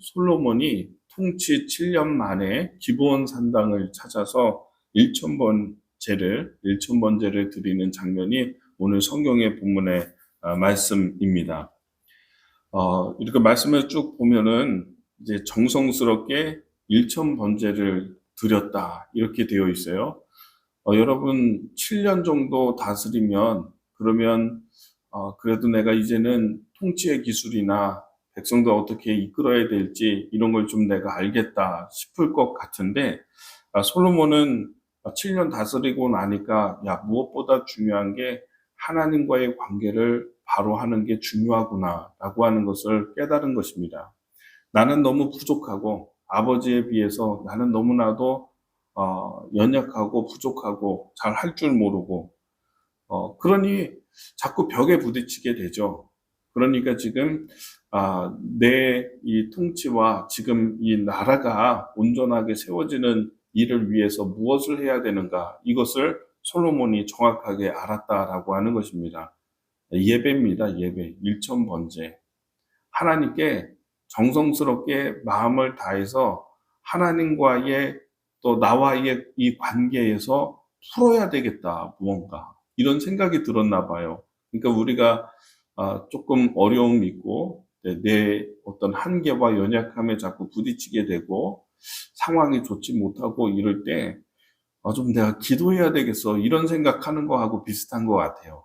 솔로몬이 통치 7년 만에 기브온 산당을 찾아서 1,000번제를 드리는 장면이 오늘 성경의 본문의 말씀입니다. 이렇게 말씀을 쭉 보면은 이제 정성스럽게 1,000번제를 드렸다 이렇게 되어 있어요. 여러분 7년 정도 다스리면 그러면 그래도 내가 이제는 통치의 기술이나 백성들 어떻게 이끌어야 될지 이런 걸 좀 내가 알겠다 싶을 것 같은데 솔로몬은 7년 다스리고 나니까 무엇보다 중요한 게 하나님과의 관계를 바로 하는 게 중요하구나라고 하는 것을 깨달은 것입니다. 나는 너무 부족하고 아버지에 비해서 나는 너무나도 연약하고 부족하고 잘 할 줄 모르고 그러니 자꾸 벽에 부딪히게 되죠. 그러니까 지금 내 이 통치와 지금 이 나라가 온전하게 세워지는 일을 위해서 무엇을 해야 되는가 이것을 솔로몬이 정확하게 알았다라고 하는 것입니다. 예배입니다. 예배. 1,000번제. 하나님께 정성스럽게 마음을 다해서 하나님과의 또 나와의 이 관계에서 풀어야 되겠다, 무언가. 이런 생각이 들었나 봐요. 그러니까 우리가 조금 어려움이 있고 내 어떤 한계와 연약함에 자꾸 부딪히게 되고 상황이 좋지 못하고 이럴 때 좀 내가 기도해야 되겠어. 이런 생각하는 거하고 비슷한 것 같아요.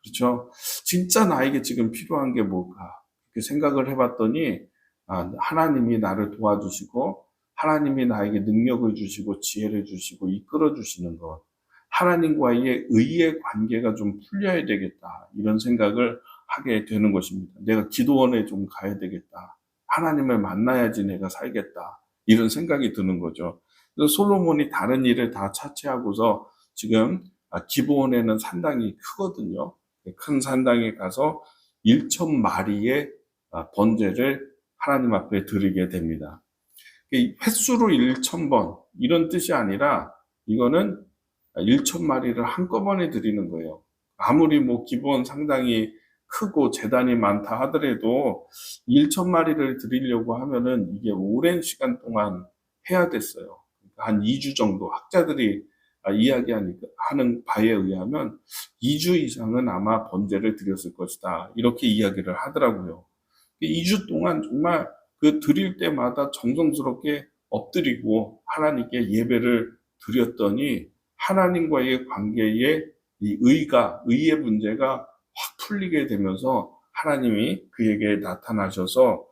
그렇죠? 진짜 나에게 지금 필요한 게 뭘까? 이렇게 생각을 해봤더니 하나님이 나를 도와주시고 하나님이 나에게 능력을 주시고 지혜를 주시고 이끌어 주시는 것, 하나님과의 의의 관계가 좀 풀려야 되겠다 이런 생각을 하게 되는 것입니다. 내가 기도원에 좀 가야 되겠다. 하나님을 만나야지 내가 살겠다. 이런 생각이 드는 거죠. 그래서 솔로몬이 다른 일을 다 차치하고서 지금 기브온에는 산당이 크거든요. 큰 산당에 가서 1,000마리의 번제를 하나님 앞에 드리게 됩니다. 횟수로 1,000번 이런 뜻이 아니라 이거는 1,000마리를 한꺼번에 드리는 거예요. 아무리 기브온 상당히 크고 재단이 많다 하더라도 1,000마리를 드리려고 하면은 이게 오랜 시간 동안 해야 됐어요. 한 2주 정도 학자들이 이야기하는 바에 의하면 2주 이상은 아마 번제를 드렸을 것이다. 이렇게 이야기를 하더라고요. 2주 동안 정말 그 드릴 때마다 정성스럽게 엎드리고 하나님께 예배를 드렸더니 하나님과의 관계에 이 의의 문제가 확 풀리게 되면서 하나님이 그에게 나타나셔서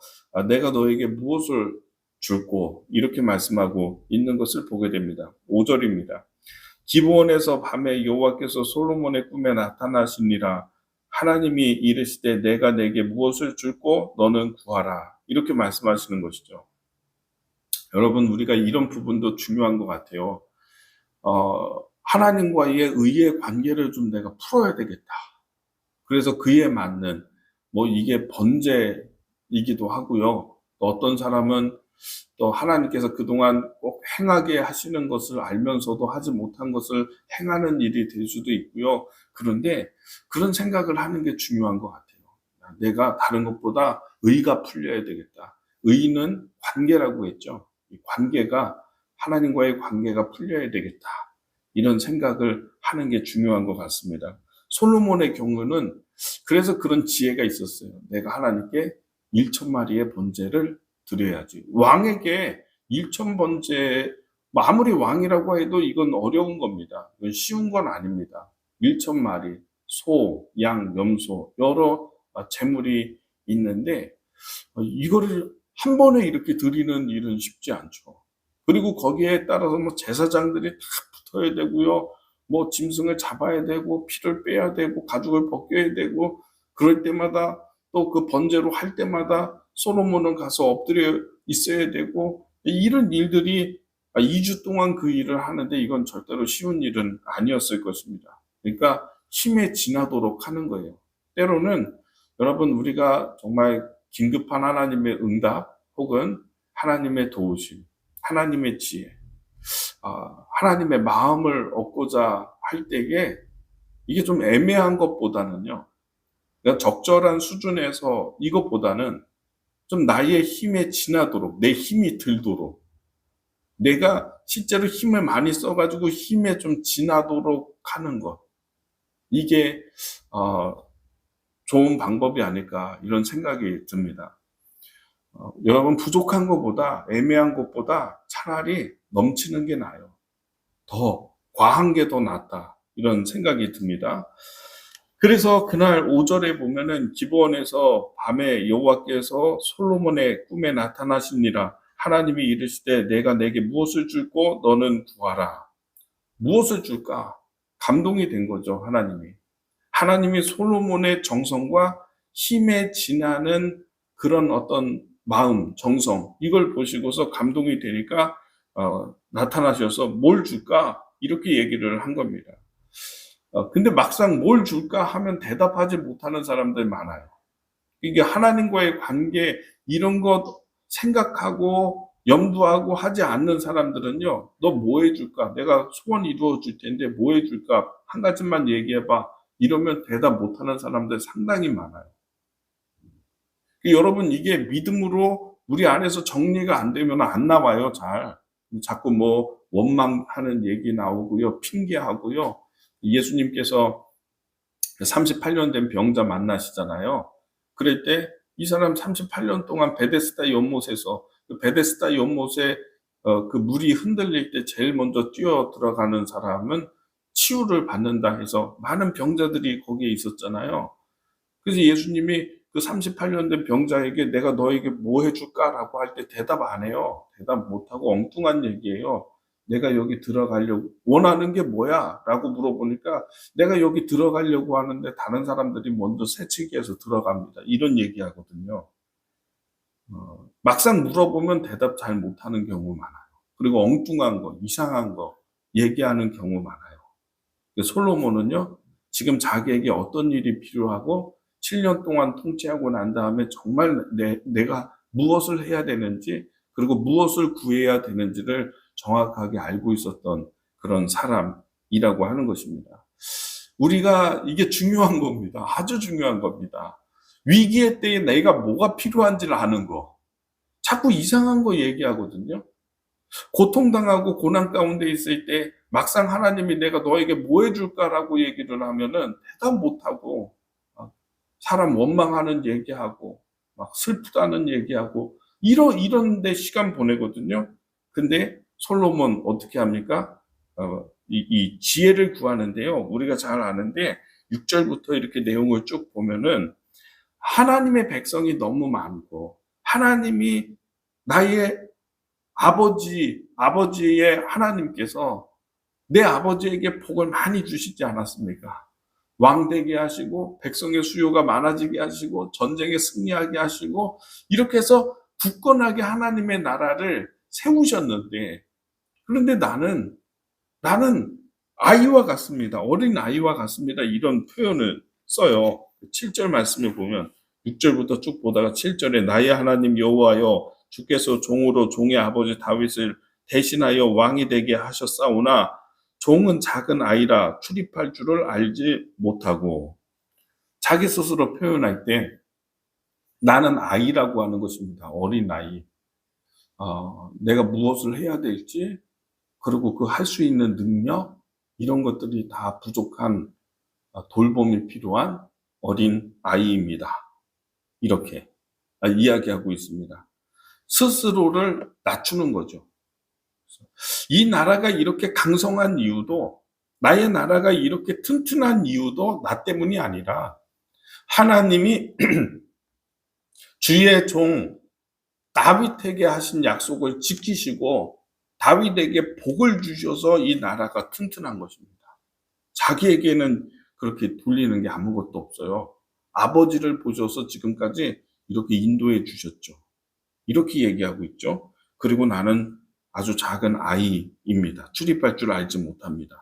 내가 너에게 무엇을 줄고 이렇게 말씀하고 있는 것을 보게 됩니다. 5절입니다. 기브온에서 밤에 여호와께서 솔로몬의 꿈에 나타나시니라. 하나님이 이르시되 내가 내게 무엇을 줄고 너는 구하라. 이렇게 말씀하시는 것이죠. 여러분 우리가 이런 부분도 중요한 것 같아요. 하나님과의 의의 관계를 좀 내가 풀어야 되겠다. 그래서 그에 맞는 이게 번제이기도 하고요. 또 어떤 사람은 또 하나님께서 그동안 꼭 행하게 하시는 것을 알면서도 하지 못한 것을 행하는 일이 될 수도 있고요. 그런데 그런 생각을 하는 게 중요한 것 같아요. 내가 다른 것보다 의가 풀려야 되겠다. 의는 관계라고 했죠. 이 관계가 하나님과의 관계가 풀려야 되겠다. 이런 생각을 하는 게 중요한 것 같습니다. 솔로몬의 경우는 그래서 그런 지혜가 있었어요. 내가 하나님께 1,000마리의 번제를 드려야지. 왕에게 1,000번제, 아무리 왕이라고 해도 이건 어려운 겁니다. 이건 쉬운 건 아닙니다. 1,000마리, 소, 양, 염소, 여러 재물이 있는데 이거를 한 번에 이렇게 드리는 일은 쉽지 않죠. 그리고 거기에 따라서 제사장들이 다 붙어야 되고요. 짐승을 잡아야 되고 피를 빼야 되고 가죽을 벗겨야 되고 그럴 때마다 또 그 번제로 할 때마다 솔로몬은 가서 엎드려 있어야 되고 이런 일들이 2주 동안 그 일을 하는데 이건 절대로 쉬운 일은 아니었을 것입니다. 그러니까 힘에 지나도록 하는 거예요. 때로는 여러분 우리가 정말 긴급한 하나님의 응답 혹은 하나님의 도우심, 하나님의 지혜, 하나님의 마음을 얻고자 할 때에 이게 좀 애매한 것보다는요. 그러니까 적절한 수준에서 이것보다는 좀 나의 힘에 지나도록, 내 힘이 들도록, 내가 실제로 힘을 많이 써가지고 힘에 좀 지나도록 하는 것. 이게 좋은 방법이 아닐까 이런 생각이 듭니다. 여러분 부족한 것보다 애매한 것보다 차라리 넘치는 게 나아요. 더 과한 게 더 낫다 이런 생각이 듭니다. 그래서 그날 5절에 보면은 기브온에서 밤에 여호와께서 솔로몬의 꿈에 나타나시니라. 하나님이 이르시되 내가 내게 무엇을 줄고 너는 구하라. 무엇을 줄까? 감동이 된 거죠. 하나님이 솔로몬의 정성과 힘에 지나는 그런 어떤 마음, 정성, 이걸 보시고서 감동이 되니까 나타나셔서 뭘 줄까? 이렇게 얘기를 한 겁니다. 근데 막상 뭘 줄까 하면 대답하지 못하는 사람들 많아요. 이게 하나님과의 관계 이런 것 생각하고 염두하고 하지 않는 사람들은요, 너 뭐 해줄까? 내가 소원 이루어 줄 텐데 뭐 해줄까? 한 가지만 얘기해봐. 이러면 대답 못하는 사람들 상당히 많아요. 여러분, 이게 믿음으로 우리 안에서 정리가 안 되면 안 나와요, 잘. 자꾸 뭐 원망하는 얘기 나오고요, 핑계하고요. 예수님께서 38년 된 병자 만나시잖아요. 그럴 때 이 사람 38년 동안 베데스다 연못에서, 베데스다 연못에 그 물이 흔들릴 때 제일 먼저 뛰어 들어가는 사람은 치유를 받는다 해서 많은 병자들이 거기에 있었잖아요. 그래서 예수님이 그 38년 된 병자에게 내가 너에게 뭐 해줄까라고 할 때 대답 안 해요. 대답 못하고 엉뚱한 얘기예요. 내가 여기 들어가려고 원하는 게 뭐야? 라고 물어보니까 내가 여기 들어가려고 하는데 다른 사람들이 먼저 새치기해서 들어갑니다. 이런 얘기하거든요. 막상 물어보면 대답 잘 못하는 경우 많아요. 그리고 엉뚱한 거, 이상한 거 얘기하는 경우 많아요. 솔로몬은요, 지금 자기에게 어떤 일이 필요하고 7년 동안 통치하고 난 다음에 정말 내가 무엇을 해야 되는지 그리고 무엇을 구해야 되는지를 정확하게 알고 있었던 그런 사람이라고 하는 것입니다. 우리가 이게 중요한 겁니다. 아주 중요한 겁니다. 위기의 때에 내가 뭐가 필요한지를 아는 거. 자꾸 이상한 거 얘기하거든요. 고통당하고 고난 가운데 있을 때 막상 하나님이 내가 너에게 뭐 해줄까라고 얘기를 하면은 대답 못하고 사람 원망하는 얘기하고 막 슬프다는 얘기하고 이런 데 시간 보내거든요. 근데 솔로몬 어떻게 합니까? 이 지혜를 구하는데요. 우리가 잘 아는데 6절부터 이렇게 내용을 쭉 보면은 하나님의 백성이 너무 많고 하나님이 나의 아버지의 하나님께서 내 아버지에게 복을 많이 주시지 않았습니까? 왕 되게 하시고 백성의 수요가 많아지게 하시고 전쟁에 승리하게 하시고 이렇게 해서 굳건하게 하나님의 나라를 세우셨는데 그런데 나는 아이와 같습니다. 어린 아이와 같습니다. 이런 표현을 써요. 7절 말씀을 보면 6절부터 쭉 보다가 7절에 나의 하나님 여호와여 주께서 종으로 종의 아버지 다윗을 대신하여 왕이 되게 하셨사오나 종은 작은 아이라 출입할 줄을 알지 못하고 자기 스스로 표현할 때 나는 아이라고 하는 것입니다. 어린 아이. 내가 무엇을 해야 될지 그리고 그 할 수 있는 능력 이런 것들이 다 부족한 돌봄이 필요한 어린 아이입니다. 이렇게 이야기하고 있습니다. 스스로를 낮추는 거죠. 이 나라가 이렇게 강성한 이유도 나의 나라가 이렇게 튼튼한 이유도 나 때문이 아니라 하나님이 주의 종 다윗에게 하신 약속을 지키시고 다윗에게 복을 주셔서 이 나라가 튼튼한 것입니다. 자기에게는 그렇게 돌리는 게 아무것도 없어요. 아버지를 보셔서 지금까지 이렇게 인도해 주셨죠. 이렇게 얘기하고 있죠. 그리고 나는 아주 작은 아이입니다. 출입할 줄 알지 못합니다.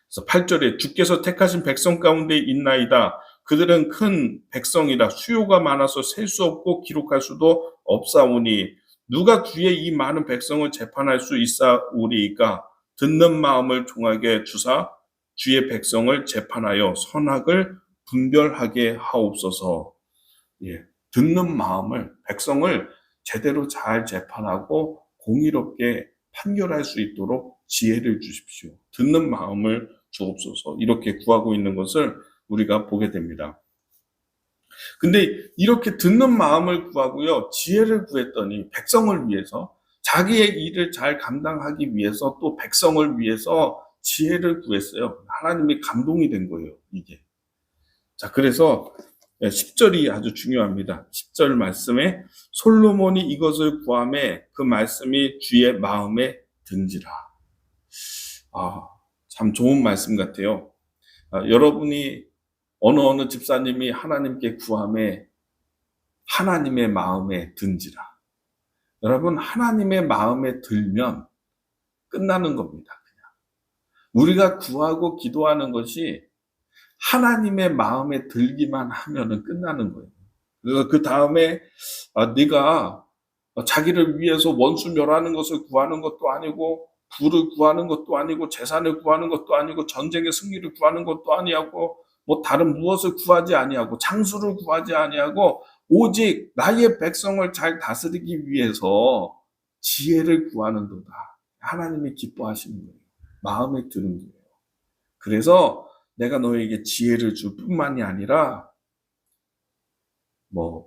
그래서 8절에 주께서 택하신 백성 가운데 있나이다. 그들은 큰 백성이라 수요가 많아서 셀 수 없고 기록할 수도 없사오니 누가 주의 이 많은 백성을 재판할 수 있사오리이까 듣는 마음을 종하게 주사 주의 백성을 재판하여 선악을 분별하게 하옵소서. 예. 듣는 마음을, 백성을 제대로 잘 재판하고 공의롭게 판결할 수 있도록 지혜를 주십시오. 듣는 마음을 주옵소서. 이렇게 구하고 있는 것을 우리가 보게 됩니다. 근데 이렇게 듣는 마음을 구하고요, 지혜를 구했더니 백성을 위해서, 자기의 일을 잘 감당하기 위해서, 또 백성을 위해서 지혜를 구했어요. 하나님이 감동이 된 거예요, 이게. 자, 그래서 10절이 아주 중요합니다. 10절 말씀에 솔로몬이 이것을 구하매 그 말씀이 주의 마음에 든지라. 참 좋은 말씀 같아요. 여러분이 어느 집사님이 하나님께 구하매 하나님의 마음에 든지라. 여러분, 하나님의 마음에 들면 끝나는 겁니다. 그냥. 우리가 구하고 기도하는 것이 하나님의 마음에 들기만 하면은 끝나는 거예요. 그래서 그 다음에 네가 자기를 위해서 원수 멸하는 것을 구하는 것도 아니고, 부를 구하는 것도 아니고, 재산을 구하는 것도 아니고, 전쟁의 승리를 구하는 것도 아니하고, 뭐 다른 무엇을 구하지 아니하고, 장수를 구하지 아니하고, 오직 나의 백성을 잘 다스리기 위해서 지혜를 구하는도다. 하나님이 기뻐하시는 거예요. 마음에 드는 거예요. 그래서 내가 너에게 지혜를 줄 뿐만이 아니라